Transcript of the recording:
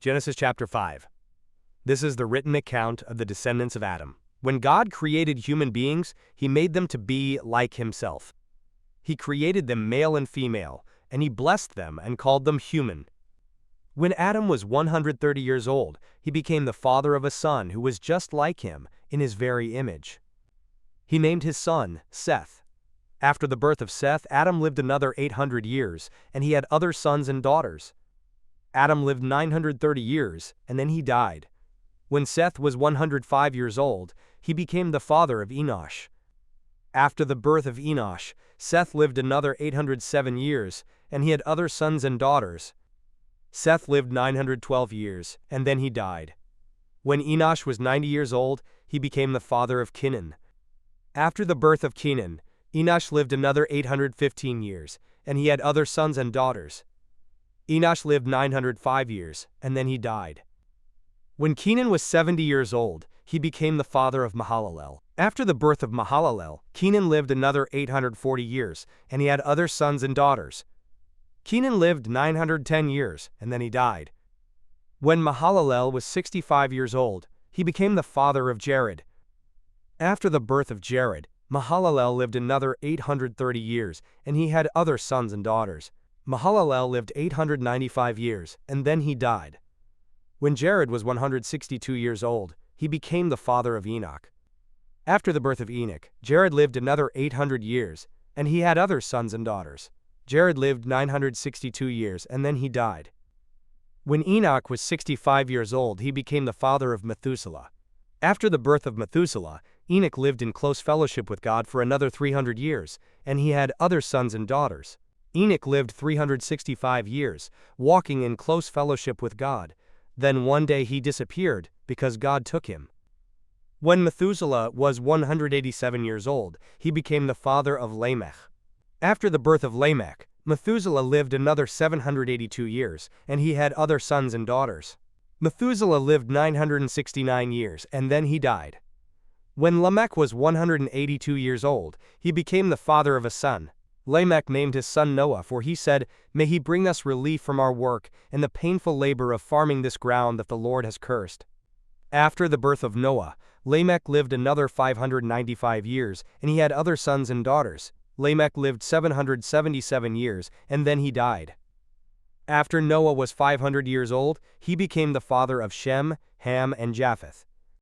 Genesis chapter 5. This is the written account of the descendants of Adam. When God created human beings, he made them to be like himself. He created them male and female, and he blessed them and called them human. When Adam was 130 years old, he became the father of a son who was just like him, in his very image. He named his son Seth. After the birth of Seth, Adam lived another 800 years, and he had other sons and daughters. Adam lived 930 years, and then he died. When Seth was 105 years old, he became the father of Enosh. After the birth of Enosh, Seth lived another 807 years, and he had other sons and daughters. Seth lived 912 years, and then he died. When Enosh was 90 years old, he became the father of Kenan. After the birth of Kenan, Enosh lived another 815 years, and he had other sons and daughters. Enosh lived 905 years, and then he died. When Kenan was 70 years old, he became the father of Mahalalel. After the birth of Mahalalel, Kenan lived another 840 years, and he had other sons and daughters. Kenan lived 910 years, and then he died. When Mahalalel was 65 years old, he became the father of Jared. After the birth of Jared, Mahalalel lived another 830 years, and he had other sons and daughters. Mahalalel lived 895 years, and then he died. When Jared was 162 years old, he became the father of Enoch. After the birth of Enoch, Jared lived another 800 years, and he had other sons and daughters. Jared lived 962 years, and then he died. When Enoch was 65 years old, he became the father of Methuselah. After the birth of Methuselah, Enoch lived in close fellowship with God for another 300 years, and he had other sons and daughters. Enoch lived 365 years, walking in close fellowship with God. Then one day he disappeared, because God took him. When Methuselah was 187 years old, he became the father of Lamech. After the birth of Lamech, Methuselah lived another 782 years, and he had other sons and daughters. Methuselah lived 969 years, and then he died. When Lamech was 182 years old, he became the father of a son. Lamech named his son Noah, for he said, "May he bring us relief from our work and the painful labor of farming this ground that the Lord has cursed." After the birth of Noah, Lamech lived another 595 years, and he had other sons and daughters. Lamech lived 777 years, and then he died. After Noah was 500 years old, he became the father of Shem, Ham, and Japheth.